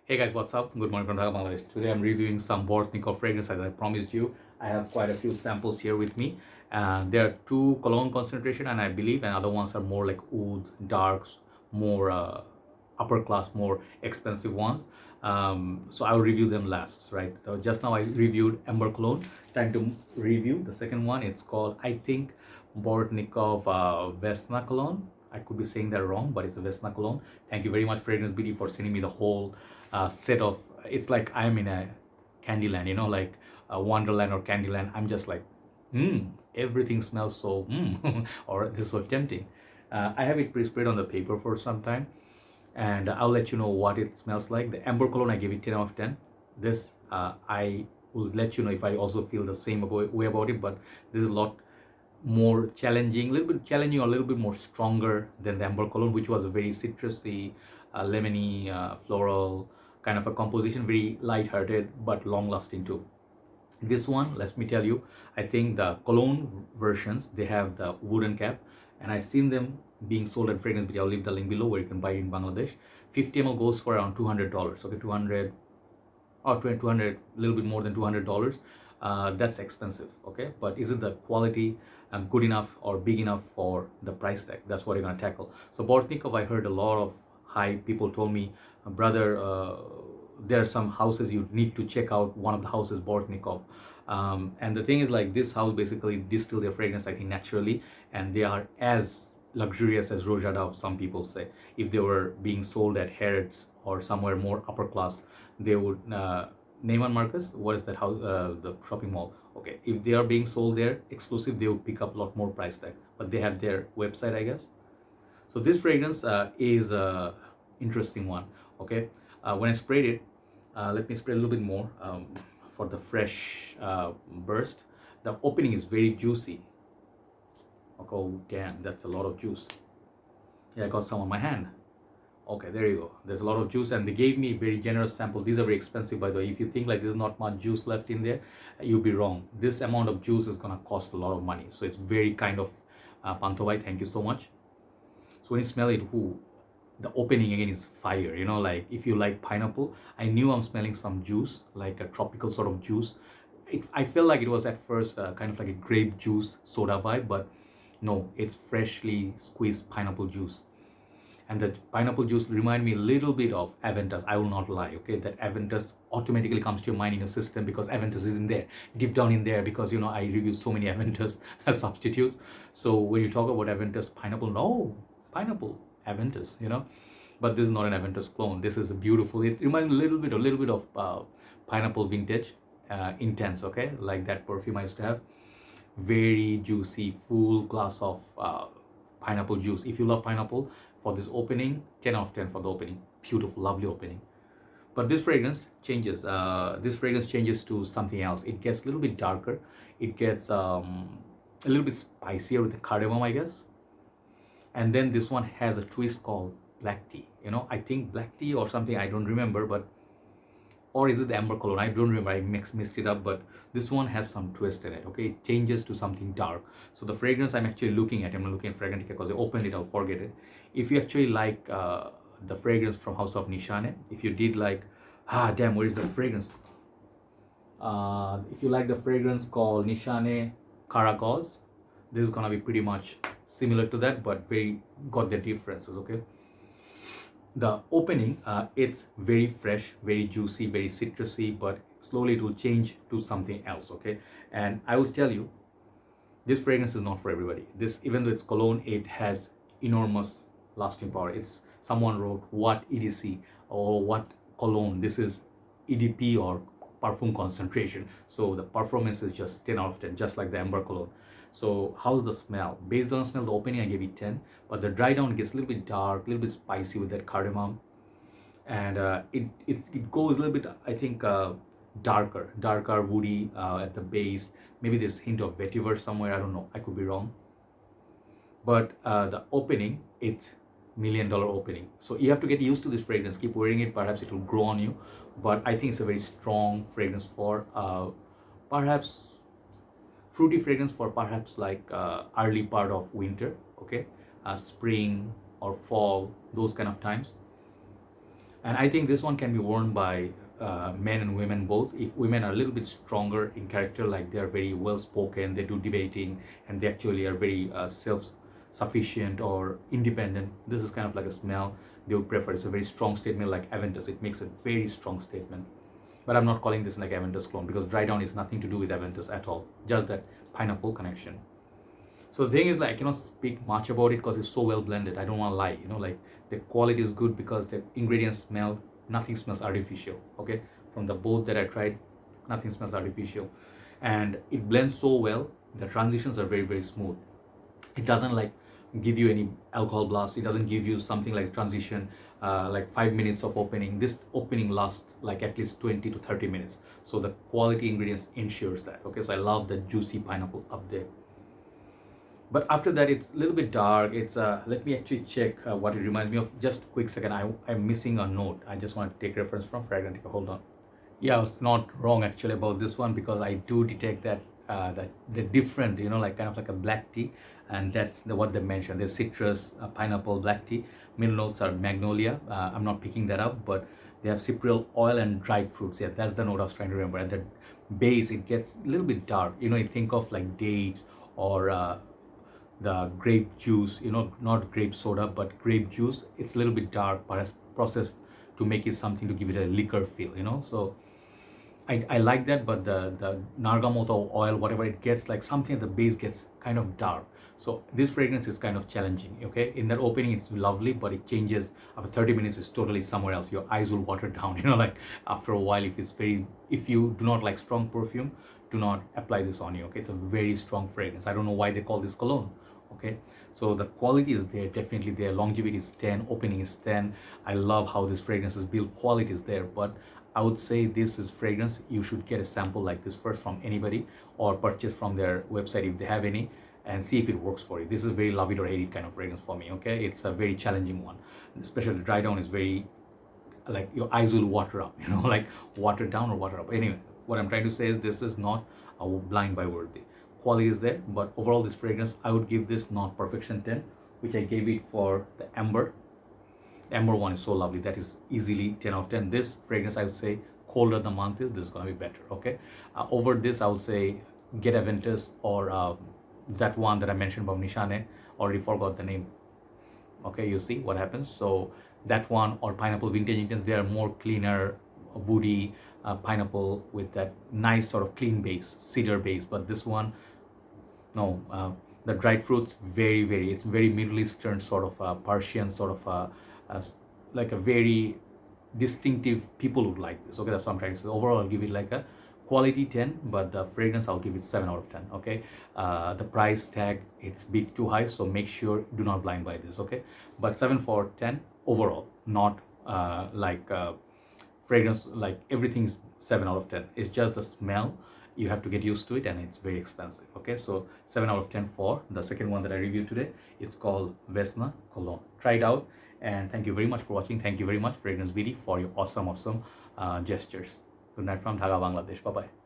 Hey guys, what's up? Good morning from Dhaka, Bangladesh. Today I'm reviewing some Bortnikoff fragrance as I promised you. I have quite a few samples here with me. There are two cologne concentration and I believe and other ones are more like oud, darks, more upper class, more expensive ones. So I'll review them last, right? So just now I reviewed Amber Cologne. Time to review the second one. It's called, I think, Bortnikoff Vesna Cologne. I could be saying that wrong, but it's a Vesna Cologne. Thank you very much, Fragrance BD, for sending me the whole set of. It's like I'm in a Candyland, like Wonderland or Candyland. I'm just like, everything smells so, or this is so tempting. I have it pre-sprayed on the paper for some time, and I'll let you know what it smells like. The Amber Cologne, I gave it 10 out of 10. This, I will let you know if I also feel the same way about it, but this is a lot more challenging, a little bit challenging or a little bit more stronger than the Amber Cologne, which was a very citrusy, lemony, floral kind of a composition, very light-hearted but long-lasting too. This one, let me tell you, I think the cologne versions, they have the wooden cap, and I've seen them being sold in Fragrance, but I'll leave the link below where you can buy it in Bangladesh. 50 ml goes for around $200. Okay, 200 or 200, a little bit more than $200. That's expensive, okay? But is it the quality good enough or big enough for the price tag? That's what you're gonna tackle. So Bortnikov, I heard a lot of hype. People told me, brother, there are some houses you need to check out. One of the houses, Bortnikov. And the thing is, like, this house basically distill their fragrance, I think, naturally, and they are as luxurious as Roja Dove, some people say. If they were being sold at Harrods or somewhere more upper class, they would Neiman Marcus, what is that house, the shopping mall? Okay, if they are being sold there exclusive, they would pick up a lot more price tag, but they have their website, I guess. So this fragrance is a interesting one. Okay, when I sprayed it, let me spray a little bit more for the fresh burst. The opening is very juicy. Okay, oh damn, that's a lot of juice. Yeah, I got some on my hand. Okay, there you go. There's a lot of juice, and they gave me very generous sample. These are very expensive, by the way. If you think like there's not much juice left in there, you'll be wrong. This amount of juice is gonna cost a lot of money. So it's very kind of Pantovai. Thank you so much. So when you smell it, the opening again is fire. Like if you like pineapple, I knew I'm smelling some juice, like a tropical sort of juice. I felt like it was at first kind of like a grape juice soda vibe, but no, it's freshly squeezed pineapple juice. And that pineapple juice remind me a little bit of Aventus. I will not lie, okay? That Aventus automatically comes to your mind in your system because Aventus is in there, deep down in there, because I reviewed so many Aventus substitutes. So when you talk about Aventus pineapple, no, pineapple, Aventus, But this is not an Aventus clone. This is a beautiful, it reminds me a little bit of pineapple vintage, intense, okay? Like that perfume I used to have. Very juicy, full glass of pineapple juice. If you love pineapple, for this opening, 10 out of 10 for the opening. Beautiful, lovely opening. But this fragrance changes. This fragrance changes to something else. It gets a little bit darker. It gets a little bit spicier with the cardamom, I guess. And then this one has a twist called black tea. I think black tea or something, I don't remember, but or is it the Amber Cologne? I don't remember, I mixed it up, but this one has some twist in it, okay? It changes to something dark. So the fragrance I'm actually looking at, I'm looking at Fragrantica because I opened it, I'll forget it. If you actually like the fragrance from House of Nishane, if you did like, where is the fragrance? If you like the fragrance called Nishane Karagoz, this is gonna be pretty much similar to that, but very got their differences, okay? The opening, it's very fresh, very juicy, very citrusy, but slowly it will change to something else, okay? And I will tell you, this fragrance is not for everybody. This, even though it's cologne, it has enormous lasting power. It's, someone wrote, what EDC or what cologne? This is EDP or perfume concentration. So the performance is just 10 out of 10, just like the Amber Cologne. So how's the smell? Based on the smell, the opening I gave it 10, but the dry down gets a little bit dark, a little bit spicy with that cardamom, and it goes a little bit, I think, darker, woody at the base. Maybe this hint of vetiver somewhere. I don't know. I could be wrong. But the opening, it's $1 million opening. So you have to get used to this fragrance. Keep wearing it. Perhaps it will grow on you. But I think it's a very strong fragrance for perhaps fruity fragrance for perhaps like early part of winter, okay, spring or fall, those kind of times. And I think this one can be worn by men and women both. If women are a little bit stronger in character, like they are very well spoken, they do debating, and they actually are very self sufficient or independent, this is kind of like a smell they would prefer. It's a very strong statement, like Aventus. It makes a very strong statement. But I'm not calling this like Aventus clone, because dry down is nothing to do with Aventus at all. Just that pineapple connection. So the thing is, like, I cannot speak much about it because it's so well blended. I don't want to lie, like the quality is good because the ingredients smell, nothing smells artificial. Okay, from the both that I tried, nothing smells artificial, and it blends so well. The transitions are very, very smooth. It doesn't like give you any alcohol blast. It doesn't give you something like transition, like 5 minutes of opening. This opening lasts like at least 20 to 30 minutes. So the quality ingredients ensures that. Okay, so I love the juicy pineapple up there. But after that, it's a little bit dark. It's let me actually check what it reminds me of. Just a quick second. I'm missing a note. I just want to take reference from Fragrantica. Hold on. Yeah, I was not wrong actually about this one, because I do detect that that the different, like kind of like a black tea, and that's what they mentioned. There's citrus, pineapple, black tea. Middle notes are magnolia. I'm not picking that up, but they have cypriol oil and dried fruits. Yeah, that's the note I was trying to remember. And the base, it gets a little bit dark. You think of like dates or the grape juice, not grape soda, but grape juice. It's a little bit dark, but it's processed to make it something to give it a liquor feel, So I like that, but the nargamoto oil, whatever it gets, like something at the base gets kind of dark. So this fragrance is kind of challenging, okay? In that opening, it's lovely, but it changes. After 30 minutes, it's totally somewhere else. Your eyes will water down, like after a while, if you do not like strong perfume, do not apply this on you, okay? It's a very strong fragrance. I don't know why they call this cologne, okay? So the quality is there, definitely there. Longevity is 10, opening is 10. I love how this fragrance is built. Quality is there, but I would say this is fragrance. You should get a sample like this first from anybody, or purchase from their website if they have any, and see if it works for you. This is very love it or hate it kind of fragrance for me, okay? It's a very challenging one. Especially the dry down is very, like your eyes will water up, like water down or water up. Anyway, what I'm trying to say is this is not a blind buy worthy. Quality is there, but overall this fragrance, I would give this not perfection 10, which I gave it for the amber. The amber one is so lovely, that is easily 10 out of 10. This fragrance, I would say, colder the month is, this is going to be better, okay? Over this, I would say get Aventus, or that one that I mentioned about Nishane, already forgot the name. Okay, you see what happens. So that one, or pineapple vintage intense, they are more cleaner, woody pineapple with that nice sort of clean base, cedar base. But this one, no, the dried fruits, very, very, it's very Middle Eastern sort of Persian sort of like a very distinctive. People would like this, okay? That's what I'm trying to say. Overall, I'll give it like a quality 10, but the fragrance, I'll give it 7 out of 10, okay? The price tag, it's a bit too high, so make sure do not blind buy this, okay? But 7 for 10 overall, not like fragrance, like everything's 7 out of 10. It's just the smell. You have to get used to it, and it's very expensive, okay? So 7 out of 10 for the second one that I reviewed today. It's called Vesna Cologne. Try it out, and thank you very much for watching. Thank you very much, Fragrance BD, for your awesome gestures. Good night from Dhaka, Bangladesh. Bye-bye.